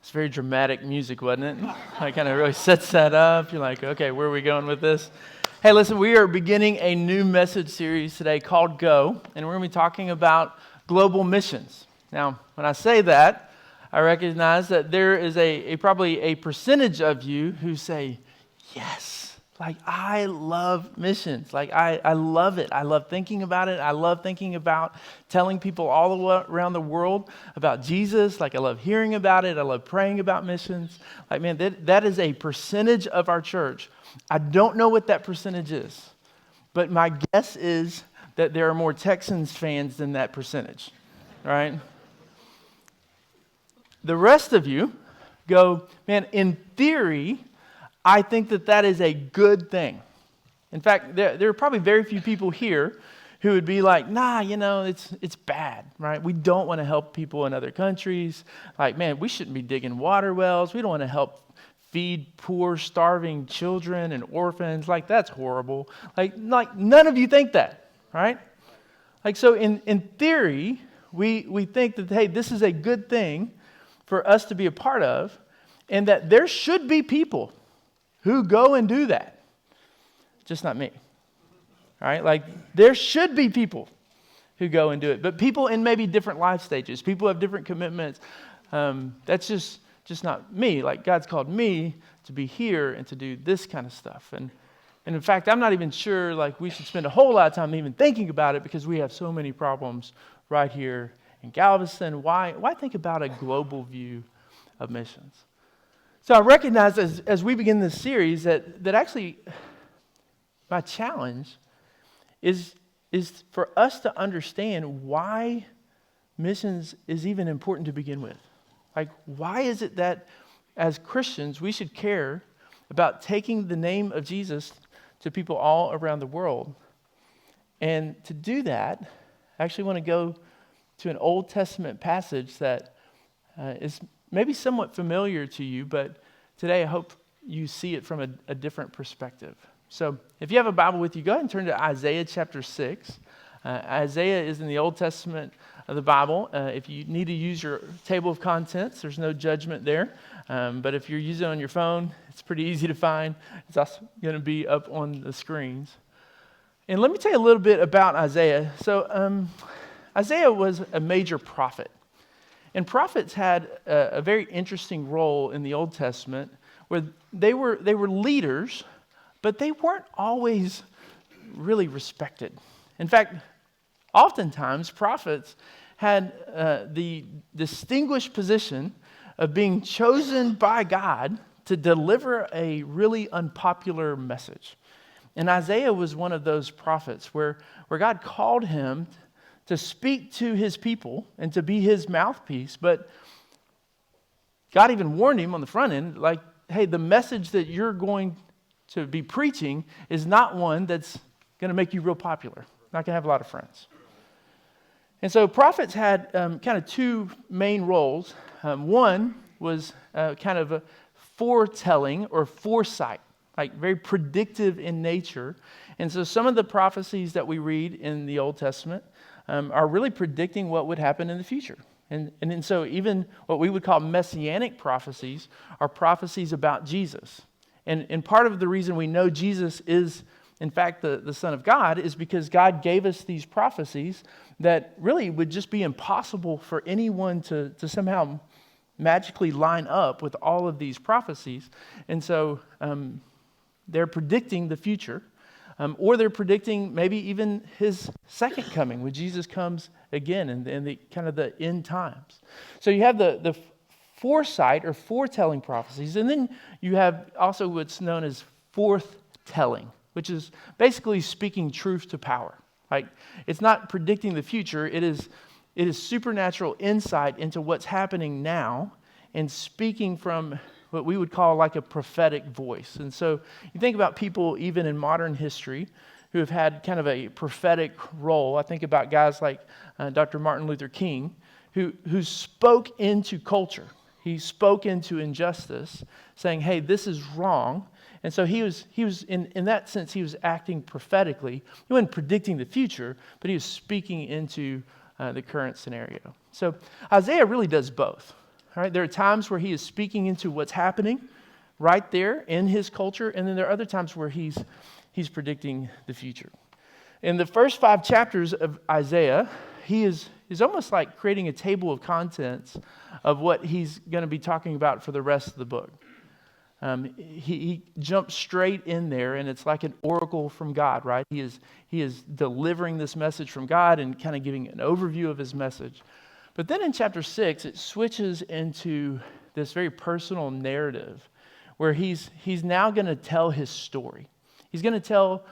It's very dramatic music, wasn't it? It kind of really sets that up. You're like, okay, where are we going with this? Hey, listen, we are beginning a new message series today called Go, and we're going to be talking about global missions. Now, when I say that, I recognize that there is probably a percentage of you who say, yes, like I love missions. Like I love it. I love thinking about it. I love thinking about telling people all around the world about Jesus. Like I love hearing about it. I love praying about missions. Like, man, that is a percentage of our church. I don't know what that percentage is, but my guess is that there are more Texans fans than that percentage, right? The rest of you go, man, in theory, I think that is a good thing. In fact, there are probably very few people here who would be like, nah, it's bad, right? We don't want to help people in other countries. Like, man, we shouldn't be digging water wells. We don't want to help feed poor, starving children and orphans. Like, that's horrible. Like none of you think that, right? Like, so in theory, we think that, hey, this is a good thing for us to be a part of, and that there should be people who go and do that. Just not me. All right? Like, there should be people who go and do it. But people in maybe different life stages. People have different commitments. That's just not me. Like, God's called me to be here and to do this kind of stuff. And in fact, I'm not even sure, like, we should spend a whole lot of time even thinking about it because we have so many problems right here in Galveston. Why think about a global view of missions? So I recognize as we begin this series that actually my challenge is for us to understand why missions is even important to begin with. Like, why is it that as Christians we should care about taking the name of Jesus to people all around the world? And to do that, I actually want to go to an Old Testament passage that is maybe somewhat familiar to you, but today I hope you see it from a different perspective. So if you have a Bible with you, go ahead and turn to Isaiah chapter 6. Isaiah is in the Old Testament of the Bible. If you need to use your table of contents, there's no judgment there. But if you're using it on your phone, it's pretty easy to find. It's also going to be up on the screens. And let me tell you a little bit about Isaiah. So Isaiah was a major prophet. And prophets had a very interesting role in the Old Testament where they were leaders, but they weren't always really respected. In fact, oftentimes prophets had the distinguished position of being chosen by God to deliver a really unpopular message. And Isaiah was one of those prophets where God called him to speak to his people and to be his mouthpiece. But God even warned him on the front end, like, hey, the message that you're going to be preaching is not one that's going to make you real popular. Not going to have a lot of friends. And so prophets had kind of two main roles. One was kind of a foretelling or foresight, like very predictive in nature. And so some of the prophecies that we read in the Old Testament are really predicting what would happen in the future. And so even what we would call messianic prophecies are prophecies about Jesus. And part of the reason we know Jesus is, in fact, the Son of God is because God gave us these prophecies that really would just be impossible for anyone to somehow magically line up with all of these prophecies. And so they're predicting the future. Or they're predicting maybe even his second coming when Jesus comes again in the kind of the end times. So you have the foresight or foretelling prophecies, and then you have also what's known as forthtelling, which is basically speaking truth to power. Like, it's not predicting the future, it is supernatural insight into what's happening now and speaking from what we would call like a prophetic voice. And so you think about people even in modern history who have had kind of a prophetic role. I think about guys like Dr. Martin Luther King, who spoke into culture. He spoke into injustice, saying, hey, this is wrong. And so he was in that sense, he was acting prophetically. He wasn't predicting the future, but he was speaking into the current scenario. So Isaiah really does both. All right, there are times where he is speaking into what's happening right there in his culture, and then there are other times where he's predicting the future. In the first 5 chapters of Isaiah, he's almost like creating a table of contents of what he's going to be talking about for the rest of the book. He jumps straight in there, and it's like an oracle from God, right? He is delivering this message from God and kind of giving an overview of his message. But then in chapter 6, it switches into this very personal narrative where he's now going to tell his story. He's going to tell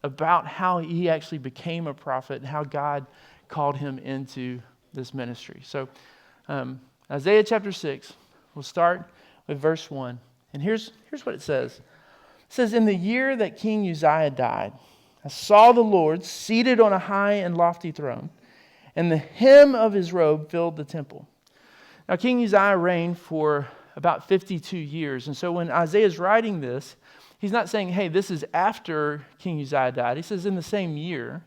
about how he actually became a prophet and how God called him into this ministry. So Isaiah chapter 6, we'll start with verse 1. And here's what it says. It says, "In the year that King Uzziah died, I saw the Lord seated on a high and lofty throne, and the hem of his robe filled the temple." Now King Uzziah reigned for about 52 years. And so when Isaiah is writing this, he's not saying, hey, this is after King Uzziah died. He says in the same year.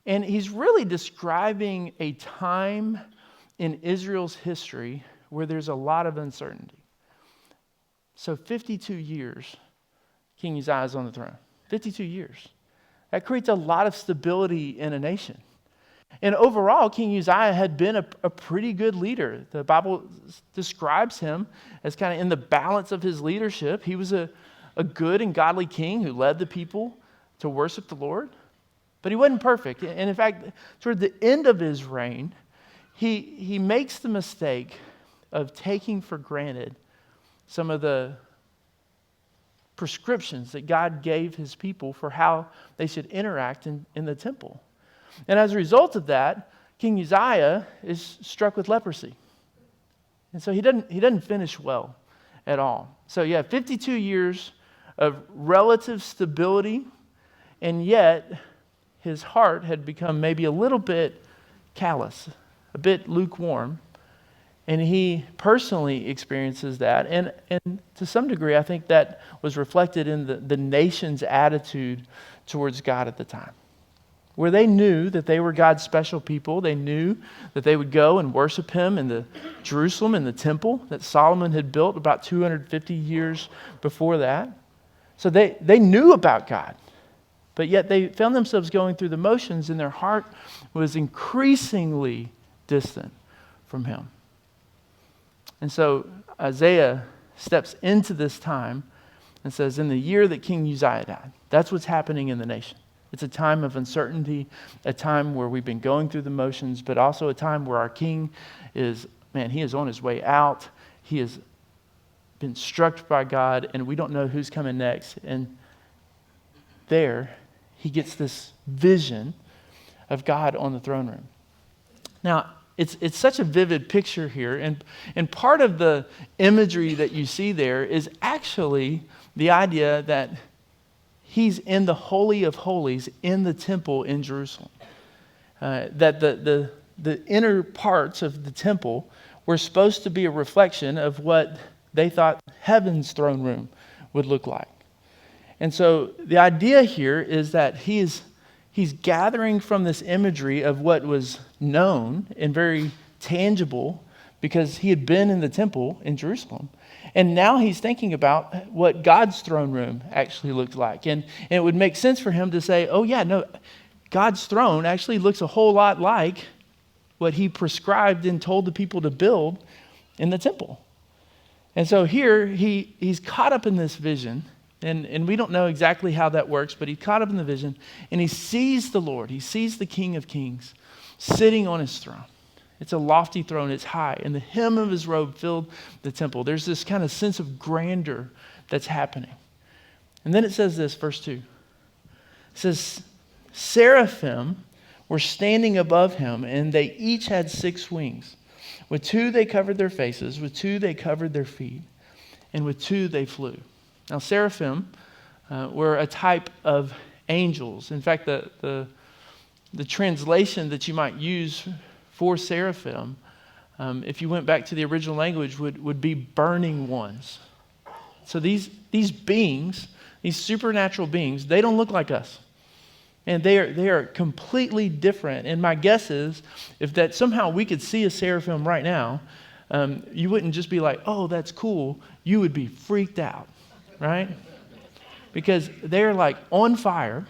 And he's really describing a time in Israel's history where there's a lot of uncertainty. So 52 years, King Uzziah is on the throne. 52 years. That creates a lot of stability in a nation. And overall, King Uzziah had been a pretty good leader. The Bible describes him as kind of in the balance of his leadership. He was a good and godly king who led the people to worship the Lord. But he wasn't perfect. And in fact, toward the end of his reign, he makes the mistake of taking for granted some of the prescriptions that God gave his people for how they should interact in the temple. And as a result of that, King Uzziah is struck with leprosy. And so he doesn't finish well at all. So you have 52 years of relative stability, and yet his heart had become maybe a little bit callous, a bit lukewarm. And he personally experiences that. And to some degree, I think that was reflected in the nation's attitude towards God at the time, where they knew that they were God's special people. They knew that they would go and worship him in the Jerusalem, in the temple that Solomon had built about 250 years before that. So they knew about God, but yet they found themselves going through the motions, and their heart was increasingly distant from him. And so Isaiah steps into this time and says, in the year that King Uzziah died, that's what's happening in the nation. It's a time of uncertainty, a time where we've been going through the motions, but also a time where our king is on his way out. He has been struck by God, and we don't know who's coming next. And there, he gets this vision of God on the throne room. Now, it's such a vivid picture here, and part of the imagery that you see there is actually the idea that he's in the Holy of Holies in the temple in Jerusalem. That the inner parts of the temple were supposed to be a reflection of what they thought heaven's throne room would look like. And so the idea here is that he's gathering from this imagery of what was known and very tangible because he had been in the temple in Jerusalem. And now he's thinking about what God's throne room actually looked like. And it would make sense for him to say, oh yeah, no, God's throne actually looks a whole lot like what he prescribed and told the people to build in the temple. And so here he's caught up in this vision, and we don't know exactly how that works, but he's caught up in the vision, and he sees the Lord, he sees the King of Kings sitting on his throne. It's a lofty throne, it's high, and the hem of his robe filled the temple. There's this kind of sense of grandeur that's happening. And then it says this, verse 2. It says, seraphim were standing above him, and they each had 6 wings. With 2 they covered their faces, with 2 they covered their feet, and with 2 they flew. Now seraphim were a type of angels. In fact, the translation that you might use for seraphim, if you went back to the original language, would be burning ones. So these beings, these supernatural beings, they don't look like us. And they are completely different. And my guess is, if that somehow we could see a seraphim right now, you wouldn't just be like, oh, that's cool. You would be freaked out, right? Because they're like on fire.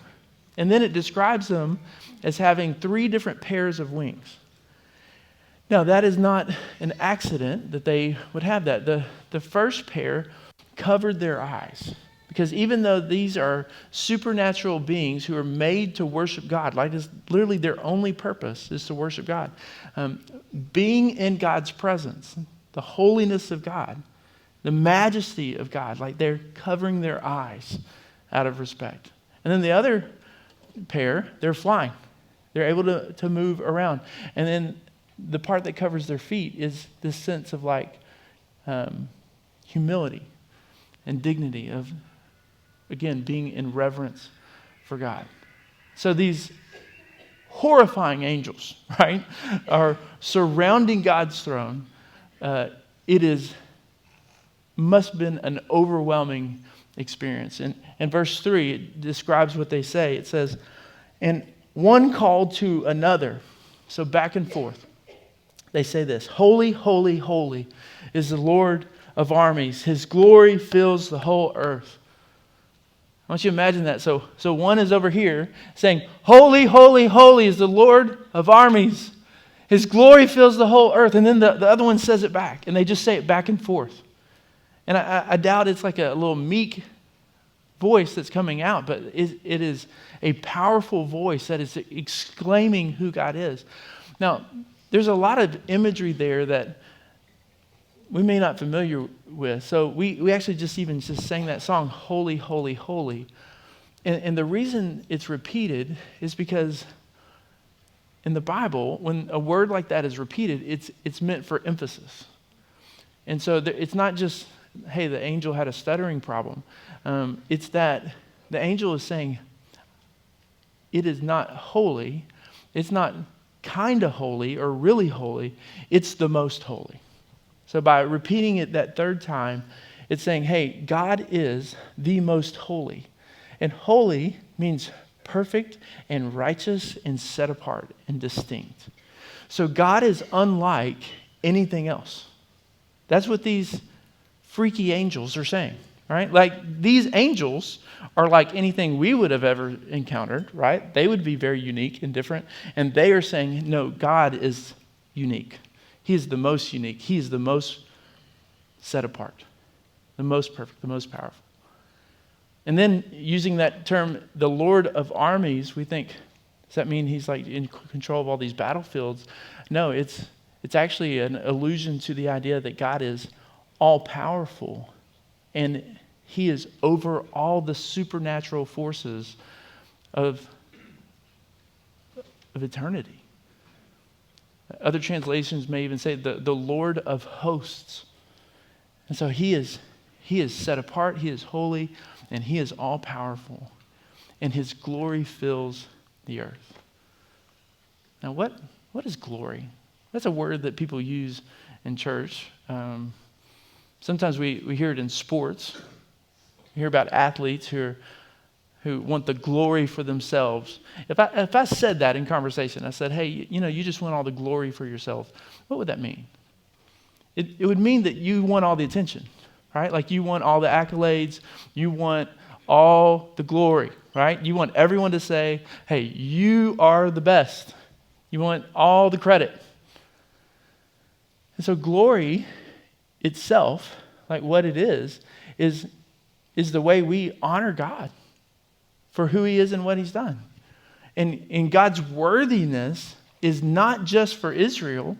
And then it describes them as having 3 different pairs of wings. Now, that is not an accident that they would have that. The first pair covered their eyes. Because even though these are supernatural beings who are made to worship God, like it's literally their only purpose is to worship God, being in God's presence, the holiness of God, the majesty of God, like they're covering their eyes out of respect. And then the other pair, they're flying. They're able to move around. And then the part that covers their feet is this sense of like humility and dignity of, again, being in reverence for God. So these horrifying angels, right, are surrounding God's throne. It must have been an overwhelming experience. And verse 3, it describes what they say. It says, and one called to another. So back and forth. They say this, holy, holy, holy is the Lord of armies. His glory fills the whole earth. I want you to imagine that. So one is over here saying, holy, holy, holy is the Lord of armies. His glory fills the whole earth. And then the other one says it back. And they just say it back and forth. And I doubt it's like a little meek voice that's coming out, but it is a powerful voice that is exclaiming who God is. Now, there's a lot of imagery there that we may not be familiar with. So we actually just sang that song, Holy, Holy, Holy. And the reason it's repeated is because in the Bible, when a word like that is repeated, it's meant for emphasis. And so it's not just, hey, the angel had a stuttering problem. It's that the angel is saying, it is not holy. It's not kind of holy or really holy. It's the most holy. So by repeating it that third time, it's saying, hey, God is the most holy. And holy means perfect and righteous and set apart and distinct. So God is unlike anything else. That's what these freaky angels are saying, right? Like these angels are like anything we would have ever encountered, right? They would be very unique and different. And they are saying, no, God is unique. He is the most unique. He is the most set apart, the most perfect, the most powerful. And then using that term, the Lord of armies, we think, does that mean he's like in control of all these battlefields? No, it's actually an allusion to the idea that God is all powerful and he is over all the supernatural forces of eternity. Other translations may even say the Lord of hosts. And so he is set apart, he is holy, and he is all powerful. And his glory fills the earth. Now what is glory? That's a word that people use in church. Sometimes we hear it in sports. We hear about athletes who want the glory for themselves. If I said that in conversation, I said, hey, you just want all the glory for yourself. What would that mean? It would mean that you want all the attention, right? Like you want all the accolades. You want all the glory, right? You want everyone to say, hey, you are the best. You want all the credit. And so glory itself, like what it is the way we honor God for who he is and what he's done. And God's worthiness is not just for Israel.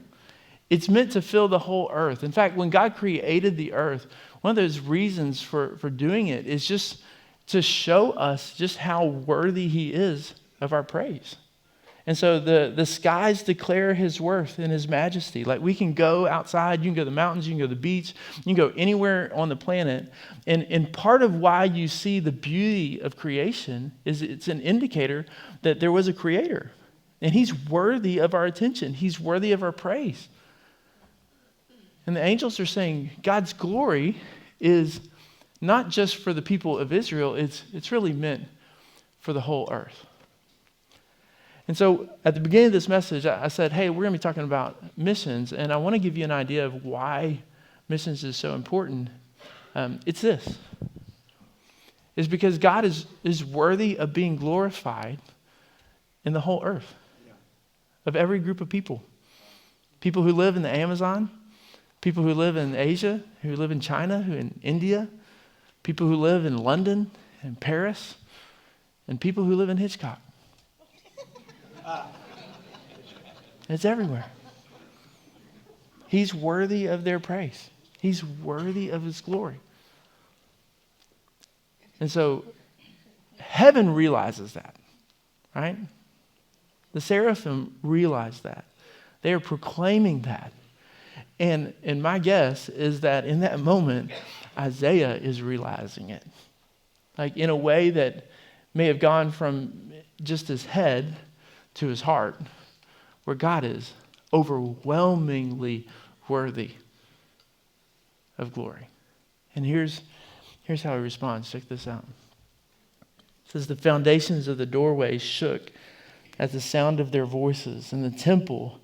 It's meant to fill the whole earth. In fact, when God created the earth, one of those reasons for doing it is just to show us just how worthy he is of our praise. And so the skies declare his worth and his majesty. Like we can go outside, you can go to the mountains, you can go to the beach, you can go anywhere on the planet. And part of why you see the beauty of creation is it's an indicator that there was a creator. And he's worthy of our attention. He's worthy of our praise. And the angels are saying God's glory is not just for the people of Israel, it's really meant for the whole earth. And so at the beginning of this message, I said, hey, we're going to be talking about missions, and I want to give you an idea of why missions is so important. It's this. It's because God is worthy of being glorified in the whole earth, of every group of people. People who live in the Amazon, people who live in Asia, who live in China, who in India, people who live in London and Paris, and people who live in Hitchcock. It's everywhere. He's worthy of their praise. He's worthy of his glory. And so heaven realizes that, right? The seraphim realize that. They are proclaiming that. And my guess is that in that moment, Isaiah is realizing it. Like in a way that may have gone from just his head to his heart, where God is overwhelmingly worthy of glory. And here's how he responds. Check this out. It says, the foundations of the doorway shook at the sound of their voices, and the temple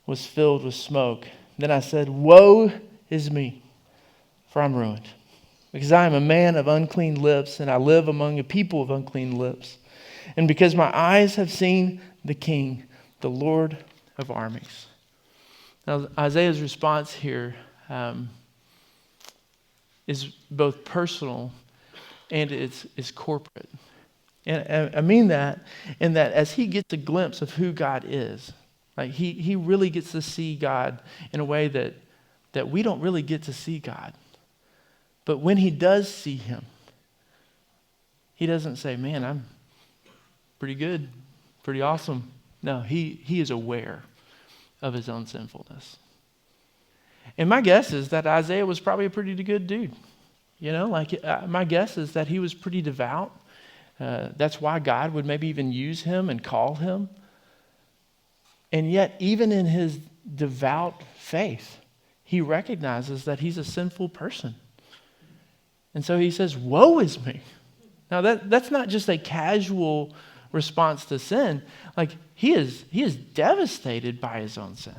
was filled with smoke. Then I said, woe is me, for I'm ruined, because I am a man of unclean lips, and I live among a people of unclean lips. And because my eyes have seen the King, the Lord of armies. Now, Isaiah's response here is both personal and it's corporate. And I mean that in that as he gets a glimpse of who God is, like he really gets to see God in a way that we don't really get to see God. But when he does see him, he doesn't say, man, I'm pretty good, pretty awesome. No, he is aware of his own sinfulness. And my guess is that Isaiah was probably a pretty good dude. You know, my guess is that he was pretty devout. That's why God would maybe even use him and call him. And yet, even in his devout faith, he recognizes that he's a sinful person. And so he says, woe is me. Now, that's not just a casual response to sin. Like, he is devastated by his own sin.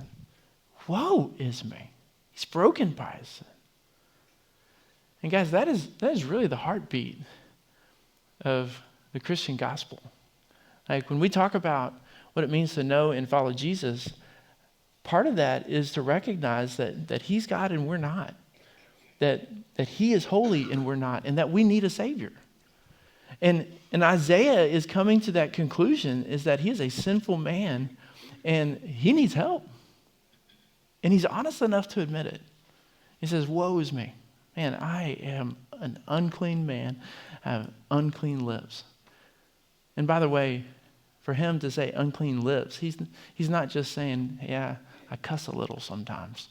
Woe is me. He's broken by his sin. And guys, that is really the heartbeat of the Christian gospel. Like, when we talk about what it means to know and follow Jesus, part of that is to recognize that he's God and we're not. That he is holy and we're not, and that we need a Savior. And Isaiah is coming to that conclusion, is that he is a sinful man and he needs help. And he's honest enough to admit it. He says, woe is me. Man, I am an unclean man. I have unclean lips. And by the way, for him to say unclean lips, he's not just saying, yeah, I cuss a little sometimes.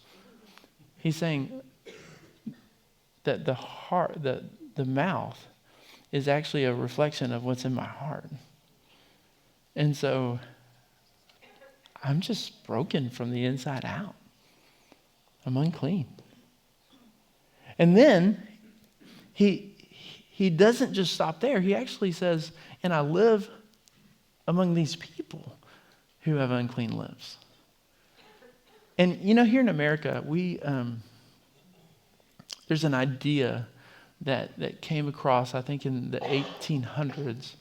He's saying that the heart, the mouth is actually a reflection of what's in my heart. And so I'm just broken from the inside out. I'm unclean. And then he doesn't just stop there. He actually says, and I live among these people who have unclean lips. And you know, here in America, we there's an idea that came across, I think, in the 1800s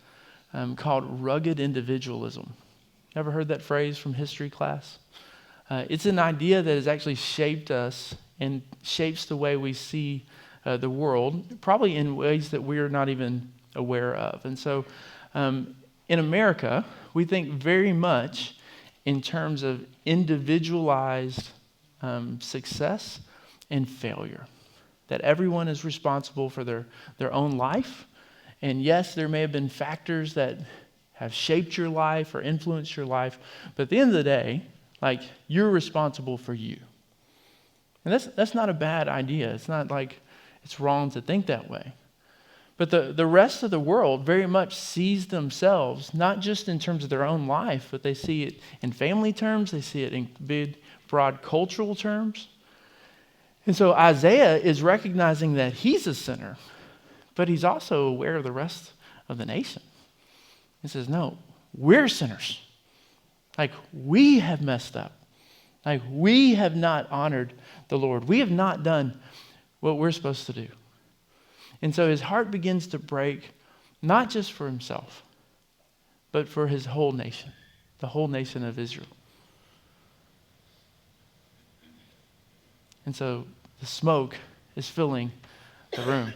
called rugged individualism. Ever heard that phrase from history class? It's an idea that has actually shaped us and shapes the way we see the world, probably in ways that we're not even aware of. And so in America, we think very much in terms of individualized success and failure. That everyone is responsible for their own life. And yes, there may have been factors that have shaped your life or influenced your life. But at the end of the day, like, you're responsible for you. And that's not a bad idea. It's not like it's wrong to think that way. But the rest of the world very much sees themselves, not just in terms of their own life, but they see it in family terms. They see it in big, broad cultural terms. And so Isaiah is recognizing that he's a sinner, but he's also aware of the rest of the nation. He says, no, we're sinners. Like, we have messed up. Like, we have not honored the Lord. We have not done what we're supposed to do. And so his heart begins to break, not just for himself, but for his whole nation, the whole nation of Israel. And so the smoke is filling the room.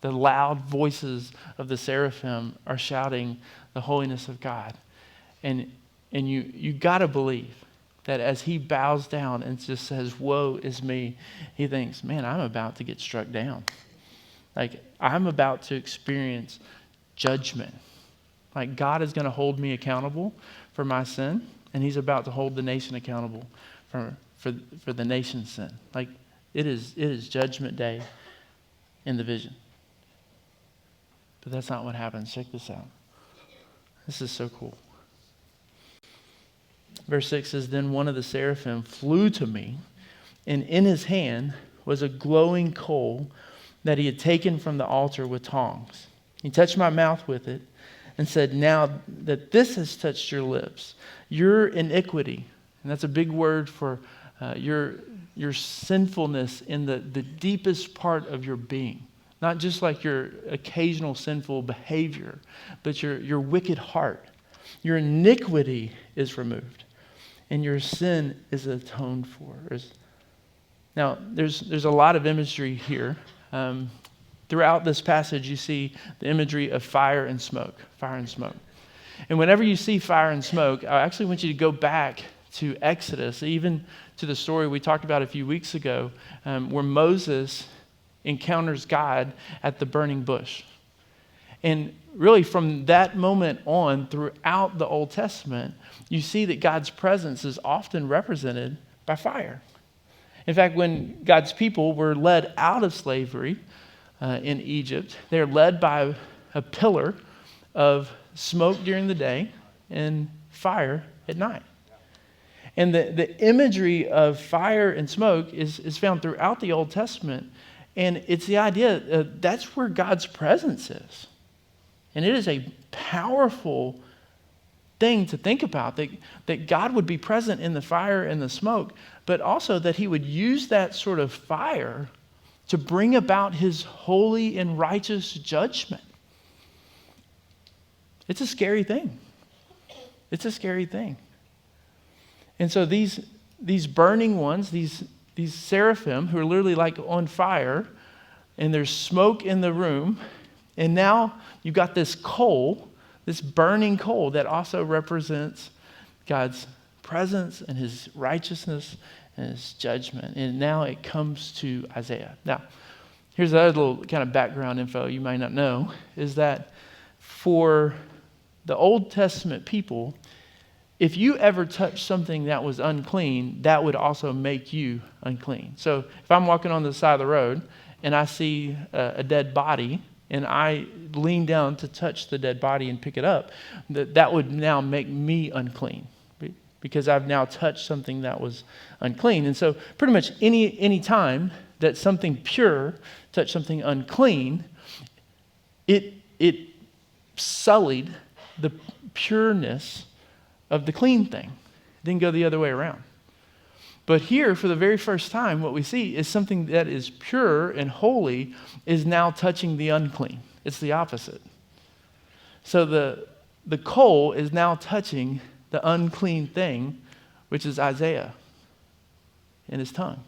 The loud voices of the seraphim are shouting the holiness of God. And you got to believe that as he bows down and just says, woe is me, he thinks, man, I'm about to get struck down. Like, I'm about to experience judgment. Like, God is going to hold me accountable for my sin, and he's about to hold the nation accountable for the nation's sin. Like, it is judgment day in the vision. But that's not what happens. Check this out. This is so cool. Verse 6 says, then one of the seraphim flew to me, and in his hand was a glowing coal that he had taken from the altar with tongs. He touched my mouth with it and said, now that this has touched your lips, your iniquity, and that's a big word for your sinfulness in the deepest part of your being. Not just like your occasional sinful behavior, but your wicked heart. Your iniquity is removed, and your sin is atoned for. Now, there's a lot of imagery here. Throughout this passage, you see the imagery of fire and smoke. Fire and smoke. And whenever you see fire and smoke, I actually want you to go back to Exodus, even to the story we talked about a few weeks ago, where Moses encounters God at the burning bush. And really from that moment on, throughout the Old Testament, you see that God's presence is often represented by fire. In fact, when God's people were led out of slavery in Egypt, they're led by a pillar of smoke during the day and fire at night. And the imagery of fire and smoke is found throughout the Old Testament. And it's the idea that's where God's presence is. And it is a powerful thing to think about, that God would be present in the fire and the smoke, but also that he would use that sort of fire to bring about his holy and righteous judgment. It's a scary thing. It's a scary thing. And so these burning ones, these seraphim who are literally like on fire, and there's smoke in the room, and now you've got this coal, this burning coal that also represents God's presence and his righteousness and his judgment. And now it comes to Isaiah. Now, here's another little kind of background info you might not know, is that for the Old Testament people, if you ever touched something that was unclean, that would also make you unclean. So if I'm walking on the side of the road and I see a dead body and I lean down to touch the dead body and pick it up, that would now make me unclean because I've now touched something that was unclean. And so pretty much any time that something pure touched something unclean, it sullied the pureness of the clean thing. It didn't go the other way around. But here, for the very first time, what we see is something that is pure and holy is now touching the unclean. It's the opposite. So the coal is now touching the unclean thing, which is Isaiah in his tongue.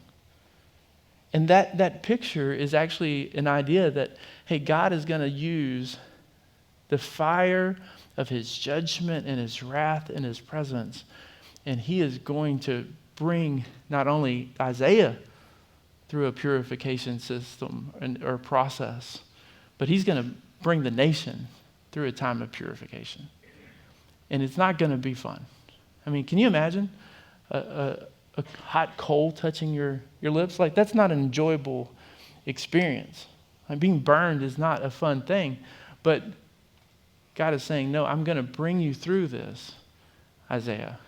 And that picture is actually an idea that, hey, God is going to use the fire of his judgment and his wrath and his presence, and he is going to bring not only Isaiah through a purification system or process, but he's going to bring the nation through a time of purification. And it's not going to be fun. I mean, can you imagine a hot coal touching your lips? Like, that's not an enjoyable experience. Like, being burned is not a fun thing. But God is saying, no, I'm going to bring you through this, Isaiah,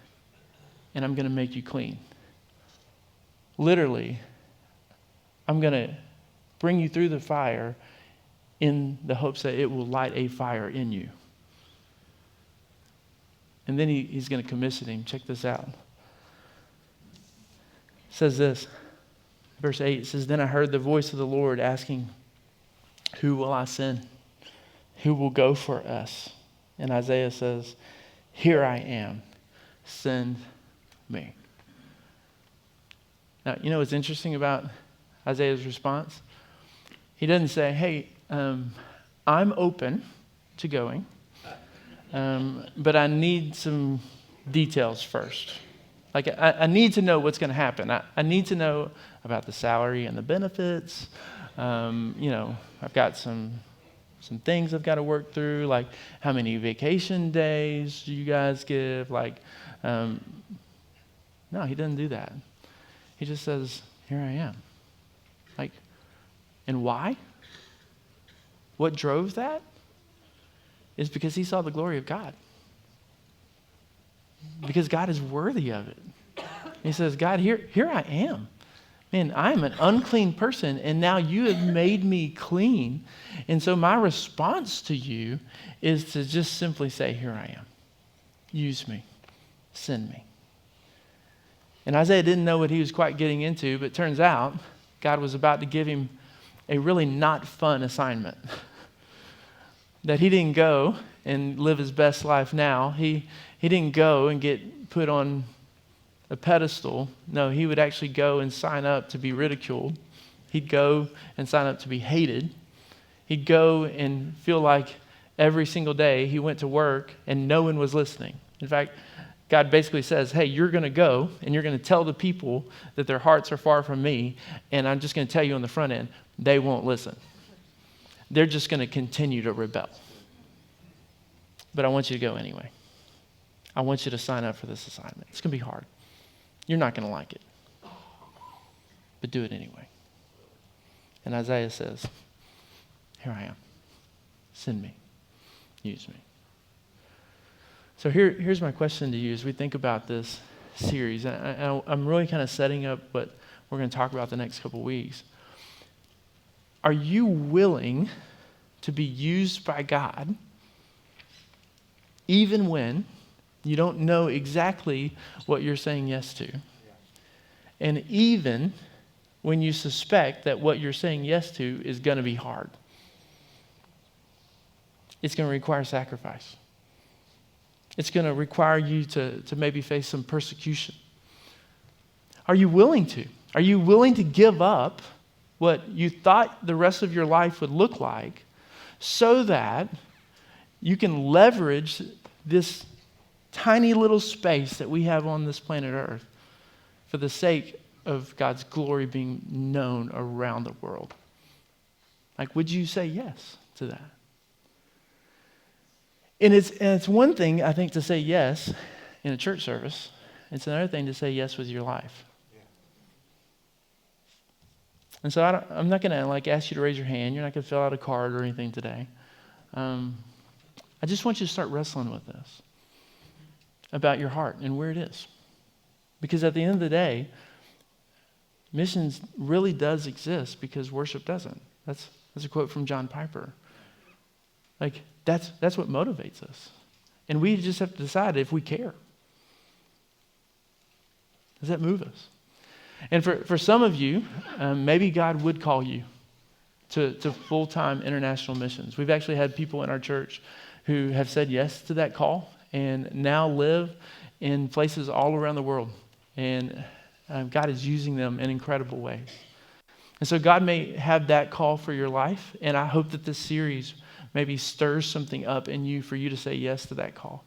and I'm going to make you clean. Literally, I'm going to bring you through the fire in the hopes that it will light a fire in you. And then he's going to commission him. Check this out. It says this, verse 8, it says, "Then I heard the voice of the Lord asking, 'Who will I send? Who will go for us?' And Isaiah says, 'Here I am, send me.'" Now, you know what's interesting about Isaiah's response? He doesn't say, "Hey, I'm open to going, but I need some details first. Like, I need to know what's going to happen. I need to know about the salary and the benefits. I've got some things I've got to work through, like how many vacation days do you guys give?" No, he doesn't do that. He just says, "Here I am." And why? What drove that is because he saw the glory of God. Because God is worthy of it. He says, "God, here I am. Man, I am an unclean person, and now you have made me clean. And so my response to you is to just simply say, 'Here I am. Use me. Send me.'" And Isaiah didn't know what he was quite getting into, but it turns out God was about to give him a really not fun assignment. That he didn't go and live his best life now. He didn't go and get put on a pedestal. No, he would actually go and sign up to be ridiculed. He'd go and sign up to be hated. He'd go and feel like every single day he went to work and no one was listening. In fact, God basically says, "Hey, you're going to go and you're going to tell the people that their hearts are far from me, and I'm just going to tell you on the front end, they won't listen. They're just going to continue to rebel. But I want you to go anyway. I want you to sign up for this assignment. It's going to be hard. You're not going to like it. But do it anyway." And Isaiah says, "Here I am. Send me. Use me." So here's my question to you as we think about this series. I'm really kind of setting up what we're going to talk about the next couple weeks. Are you willing to be used by God even when you don't know exactly what you're saying yes to? And even when you suspect that what you're saying yes to is going to be hard. It's going to require sacrifice. It's going to require you to maybe face some persecution. Are you willing to? Are you willing to give up what you thought the rest of your life would look like so that you can leverage this tiny little space that we have on this planet Earth for the sake of God's glory being known around the world? Would you say yes to that? And it's one thing, I think, to say yes in a church service. It's another thing to say yes with your life. Yeah. And so I'm not going to ask you to raise your hand. You're not going to fill out a card or anything today. I just want you to start wrestling with this about your heart and where it is. Because at the end of the day, missions really does exist because worship doesn't. That's a quote from John Piper. That's what motivates us. And we just have to decide if we care. Does that move us? And for some of you, maybe God would call you to full-time international missions. We've actually had people in our church who have said yes to that call and now live in places all around the world. And God is using them in incredible ways. And so God may have that call for your life, and I hope that this series maybe stirs something up in you for you to say yes to that call.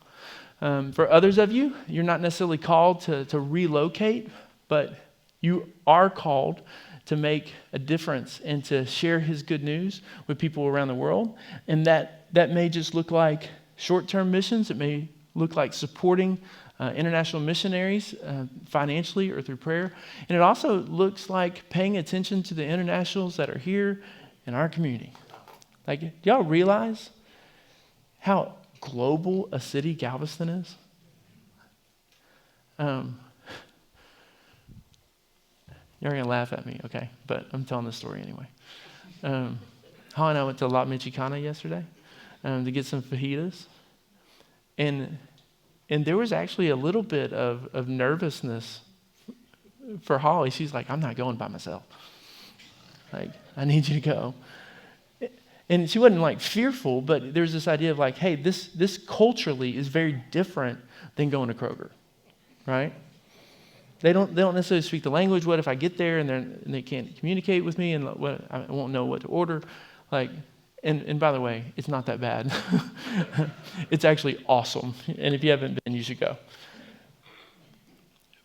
For others of you, you're not necessarily called to relocate, but you are called to make a difference and to share his good news with people around the world. And that may just look like short-term missions. It may look like supporting international missionaries financially or through prayer. And it also looks like paying attention to the internationals that are here in our community. Do y'all realize how global a city Galveston is? You're going to laugh at me, okay? But I'm telling the story anyway. Holly and I went to La Michoacana yesterday to get some fajitas. And And there was actually a little bit of nervousness for Holly. She's like, I'm not going by myself. Like, I need you to go. And she wasn't like fearful, but there's this idea of like, hey, this culturally is very different than going to Kroger, right? They don't necessarily speak the language. What if I get there and they can't communicate with me and I won't know what to order? Like, and by the way, it's not that bad. It's actually awesome. And if you haven't been, you should go.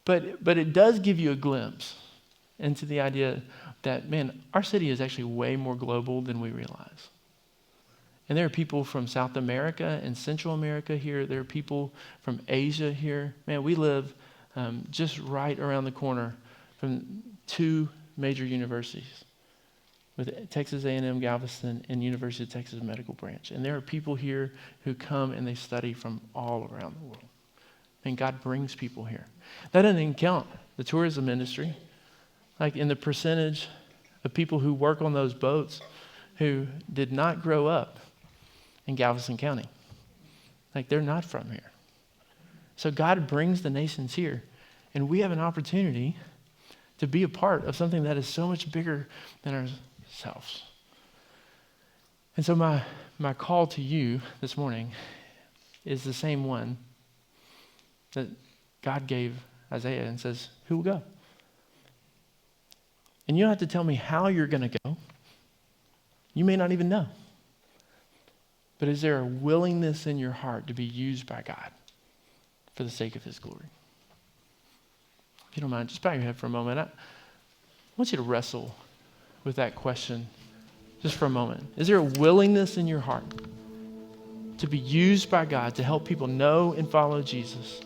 But it does give you a glimpse into the idea that, man, our city is actually way more global than we realize. And there are people from South America and Central America here. There are people from Asia here. Man, we live just right around the corner from 2 major universities, with Texas A&M Galveston and University of Texas Medical Branch. And there are people here who come and they study from all around the world. And God brings people here. That doesn't even count the tourism industry. Like in the percentage of people who work on those boats who did not grow up in Galveston County. Like they're not from here. So God brings the nations here, and we have an opportunity to be a part of something that is so much bigger than ourselves. And so my call to you this morning is the same one that God gave Isaiah and says, who will go? And you don't have to tell me how you're going to go. You may not even know. But is there a willingness in your heart to be used by God for the sake of his glory? If you don't mind, just bow your head for a moment. I want you to wrestle with that question just for a moment. Is there a willingness in your heart to be used by God to help people know and follow Jesus?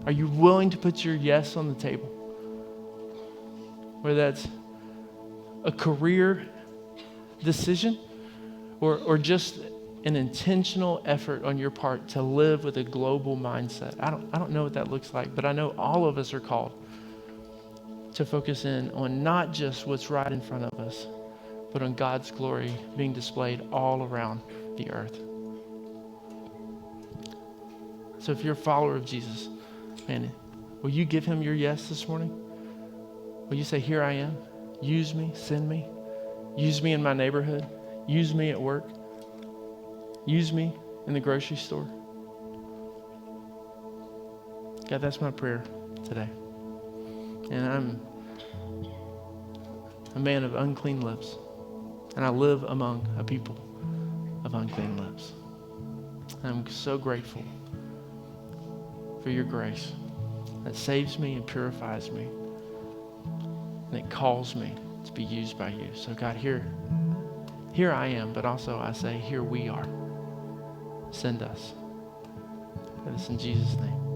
Are you willing to put your yes on the table? Whether that's a career decision or just an intentional effort on your part to live with a global mindset. I don't know what that looks like, but I know all of us are called to focus in on not just what's right in front of us, but on God's glory being displayed all around the earth. So if you're a follower of Jesus, man, will you give him your yes this morning? Will you say, here I am, use me, send me, use me in my neighborhood, use me at work, use me in the grocery store? God, that's my prayer today. And I'm a man of unclean lips, and I live among a people of unclean lips. I'm so grateful for your grace that saves me and purifies me, and it calls me to be used by you. So God, here I am, but also I say, here we are. Send us. This in Jesus' name.